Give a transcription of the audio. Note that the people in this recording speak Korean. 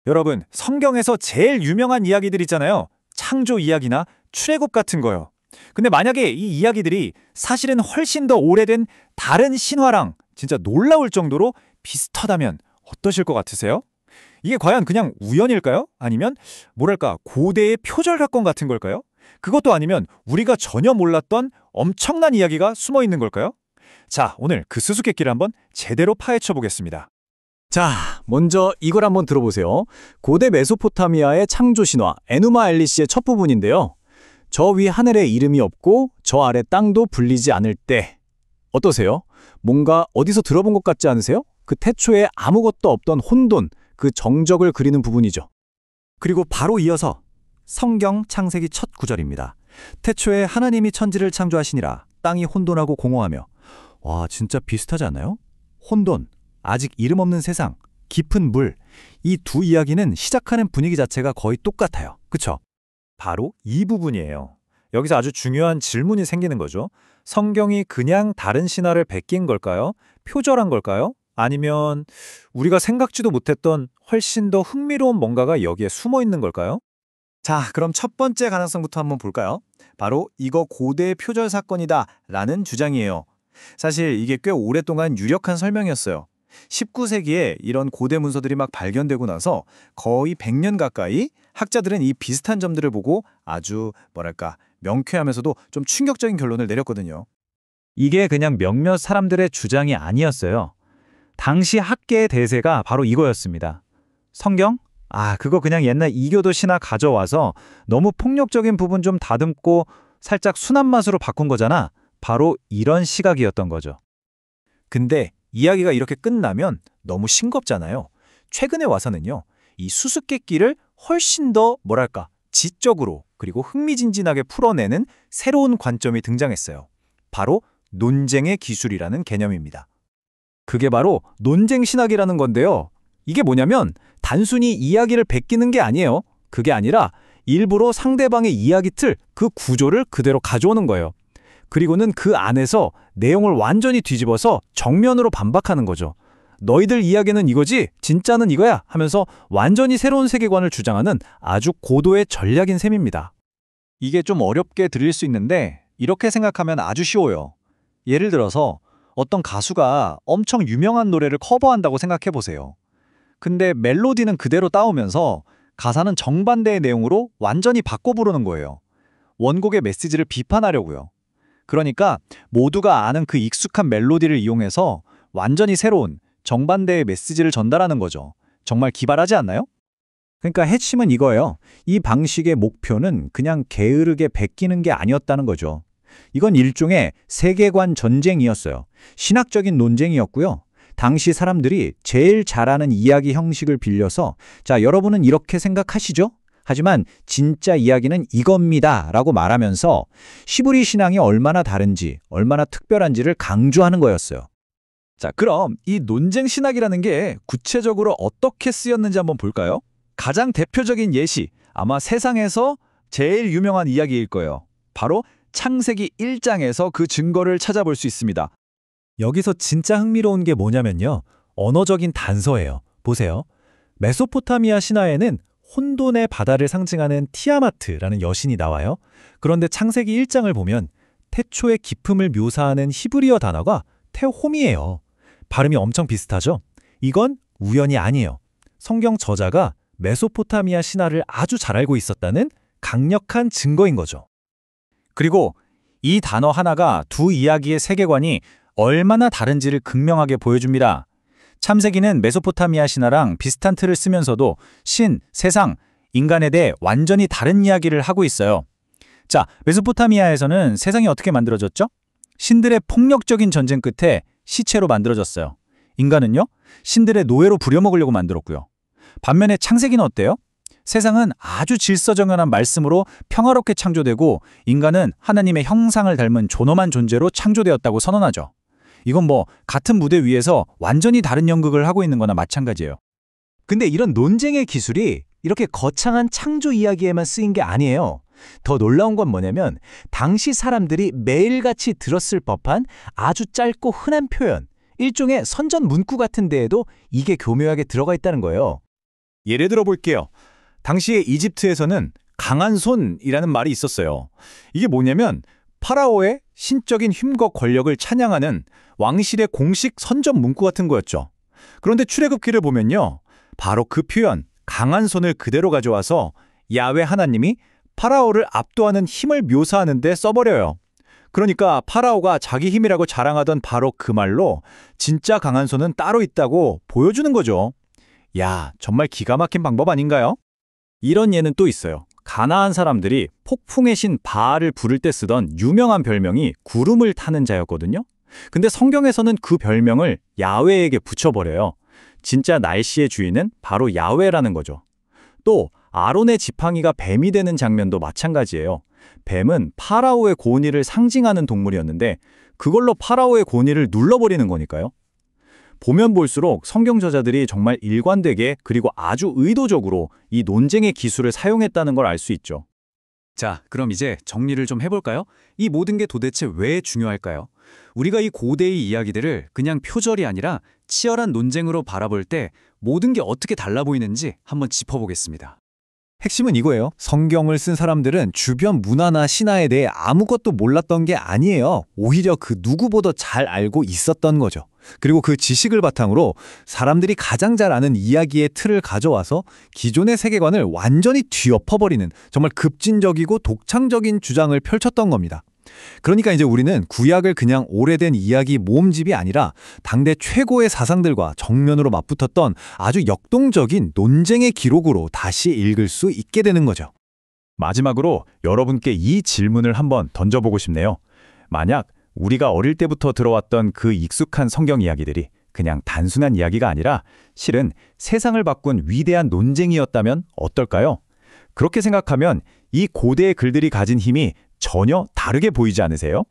여러분, 성경에서 제일 유명한 이야기들 있잖아요. 창조 이야기나 출애굽 같은 거요. 근데 만약에 이 이야기들이 사실은 훨씬 더 오래된 다른 신화랑 진짜 놀라울 정도로 비슷하다면 어떠실 것 같으세요? 이게 과연 그냥 우연일까요? 아니면 뭐랄까 고대의 표절사건 같은 걸까요? 그것도 아니면 우리가 전혀 몰랐던 엄청난 이야기가 숨어 있는 걸까요? 자, 오늘 그 수수께끼를 한번 제대로 파헤쳐 보겠습니다. 자, 먼저 이걸 한번 들어보세요. 고대 메소포타미아의 창조 신화 에누마 엘리시의 첫 부분인데요. 저 위 하늘에 이름이 없고 저 아래 땅도 불리지 않을 때. 어떠세요? 뭔가 어디서 들어본 것 같지 않으세요? 그 태초에 아무것도 없던 혼돈, 그 정적을 그리는 부분이죠. 그리고 바로 이어서 성경 창세기 첫 구절입니다. 태초에 하나님이 천지를 창조하시니라 땅이 혼돈하고 공허하며. 와, 진짜 비슷하지 않나요? 혼돈, 아직 이름 없는 세상, 깊은 물. 이 두 이야기는 시작하는 분위기 자체가 거의 똑같아요. 그쵸? 바로 이 부분이에요. 여기서 아주 중요한 질문이 생기는 거죠. 성경이 그냥 다른 신화를 베낀 걸까요? 표절한 걸까요? 아니면 우리가 생각지도 못했던 훨씬 더 흥미로운 뭔가가 여기에 숨어 있는 걸까요? 자, 그럼 첫 번째 가능성부터 한번 볼까요? 바로 이거 고대 표절 사건이다 라는 주장이에요. 사실 이게 꽤 오랫동안 유력한 설명이었어요. 19세기에 이런 고대 문서들이 막 발견되고 나서 거의 100년 가까이 학자들은 이 비슷한 점들을 보고 아주 뭐랄까 명쾌하면서도 좀 충격적인 결론을 내렸거든요. 이게 그냥 몇몇 사람들의 주장이 아니었어요. 당시 학계의 대세가 바로 이거였습니다. 성경? 그거 그냥 옛날 이교도 신화 가져와서 너무 폭력적인 부분 좀 다듬고 살짝 순한 맛으로 바꾼 거잖아. 바로 이런 시각이었던 거죠. 근데 이야기가 이렇게 끝나면 너무 싱겁잖아요. 최근에 와서는요, 이 수수께끼를 훨씬 더 뭐랄까 지적으로 그리고 흥미진진하게 풀어내는 새로운 관점이 등장했어요. 바로 논쟁의 기술이라는 개념입니다. 그게 바로 논쟁 신학이라는 건데요. 이게 뭐냐면 단순히 이야기를 베끼는 게 아니에요. 그게 아니라 일부러 상대방의 이야기 틀, 그 구조를 그대로 가져오는 거예요. 그리고는 그 안에서 내용을 완전히 뒤집어서 정면으로 반박하는 거죠. 너희들 이야기는 이거지? 진짜는 이거야? 하면서 완전히 새로운 세계관을 주장하는 아주 고도의 전략인 셈입니다. 이게 좀 어렵게 들릴 수 있는데 이렇게 생각하면 아주 쉬워요. 예를 들어서 어떤 가수가 엄청 유명한 노래를 커버한다고 생각해 보세요. 근데 멜로디는 그대로 따오면서 가사는 정반대의 내용으로 완전히 바꿔 부르는 거예요. 원곡의 메시지를 비판하려고요. 그러니까 모두가 아는 그 익숙한 멜로디를 이용해서 완전히 새로운 정반대의 메시지를 전달하는 거죠. 정말 기발하지 않나요? 그러니까 핵심은 이거예요. 이 방식의 목표는 그냥 게으르게 베끼는 게 아니었다는 거죠. 이건 일종의 세계관 전쟁이었어요. 신학적인 논쟁이었고요. 당시 사람들이 제일 잘하는 이야기 형식을 빌려서 자, 여러분은 이렇게 생각하시죠? 하지만 진짜 이야기는 이겁니다 라고 말하면서 시브리 신앙이 얼마나 다른지, 얼마나 특별한지를 강조하는 거였어요. 자, 그럼 이 논쟁 신학이라는 게 구체적으로 어떻게 쓰였는지 한번 볼까요? 가장 대표적인 예시, 아마 세상에서 제일 유명한 이야기일 거예요. 바로 창세기 1장에서 그 증거를 찾아볼 수 있습니다. 여기서 진짜 흥미로운 게 뭐냐면요. 언어적인 단서예요. 보세요. 메소포타미아 신화에는 혼돈의 바다를 상징하는 티아마트라는 여신이 나와요. 그런데 창세기 1장을 보면 태초의 기품을 묘사하는 히브리어 단어가 테홈이에요. 발음이 엄청 비슷하죠? 이건 우연이 아니에요. 성경 저자가 메소포타미아 신화를 아주 잘 알고 있었다는 강력한 증거인 거죠. 그리고 이 단어 하나가 두 이야기의 세계관이 얼마나 다른지를 극명하게 보여줍니다. 창세기는 메소포타미아 신화랑 비슷한 틀을 쓰면서도 신, 세상, 인간에 대해 완전히 다른 이야기를 하고 있어요. 자, 메소포타미아에서는 세상이 어떻게 만들어졌죠? 신들의 폭력적인 전쟁 끝에 시체로 만들어졌어요. 인간은요? 신들의 노예로 부려먹으려고 만들었고요. 반면에 창세기는 어때요? 세상은 아주 질서정연한 말씀으로 평화롭게 창조되고 인간은 하나님의 형상을 닮은 존엄한 존재로 창조되었다고 선언하죠. 이건 뭐 같은 무대 위에서 완전히 다른 연극을 하고 있는 거나 마찬가지예요. 근데 이런 논쟁의 기술이 이렇게 거창한 창조 이야기에만 쓰인 게 아니에요. 더 놀라운 건 뭐냐면 당시 사람들이 매일같이 들었을 법한 아주 짧고 흔한 표현, 일종의 선전 문구 같은 데에도 이게 교묘하게 들어가 있다는 거예요. 예를 들어 볼게요. 당시에 이집트에서는 강한 손이라는 말이 있었어요. 이게 뭐냐면 파라오의 신적인 힘과 권력을 찬양하는 왕실의 공식 선전 문구 같은 거였죠. 그런데 출애굽기를 보면요. 바로 그 표현, 강한 손을 그대로 가져와서 야훼 하나님이 파라오를 압도하는 힘을 묘사하는 데 써버려요. 그러니까 파라오가 자기 힘이라고 자랑하던 바로 그 말로 진짜 강한 손은 따로 있다고 보여주는 거죠. 야, 정말 기가 막힌 방법 아닌가요? 이런 예는 또 있어요. 가나안 사람들이 폭풍의 신 바알을 부를 때 쓰던 유명한 별명이 구름을 타는 자였거든요. 근데 성경에서는 그 별명을 야훼에게 붙여버려요. 진짜 날씨의 주인은 바로 야훼라는 거죠. 또 아론의 지팡이가 뱀이 되는 장면도 마찬가지예요. 뱀은 파라오의 권위를 상징하는 동물이었는데 그걸로 파라오의 권위를 눌러버리는 거니까요. 보면 볼수록 성경 저자들이 정말 일관되게 그리고 아주 의도적으로 이 논쟁의 기술을 사용했다는 걸 알 수 있죠. 자, 그럼 이제 정리를 좀 해볼까요? 이 모든 게 도대체 왜 중요할까요? 우리가 이 고대의 이야기들을 그냥 표절이 아니라 치열한 논쟁으로 바라볼 때 모든 게 어떻게 달라 보이는지 한번 짚어보겠습니다. 핵심은 이거예요. 성경을 쓴 사람들은 주변 문화나 신화에 대해 아무것도 몰랐던 게 아니에요. 오히려 그 누구보다 잘 알고 있었던 거죠. 그리고 그 지식을 바탕으로 사람들이 가장 잘 아는 이야기의 틀을 가져와서 기존의 세계관을 완전히 뒤엎어버리는 정말 급진적이고 독창적인 주장을 펼쳤던 겁니다. 그러니까 이제 우리는 구약을 그냥 오래된 이야기 모음집이 아니라 당대 최고의 사상들과 정면으로 맞붙었던 아주 역동적인 논쟁의 기록으로 다시 읽을 수 있게 되는 거죠. 마지막으로 여러분께 이 질문을 한번 던져보고 싶네요. 만약 우리가 어릴 때부터 들어왔던 그 익숙한 성경 이야기들이 그냥 단순한 이야기가 아니라 실은 세상을 바꾼 위대한 논쟁이었다면 어떨까요? 그렇게 생각하면 이 고대의 글들이 가진 힘이 전혀 다르게 보이지 않으세요?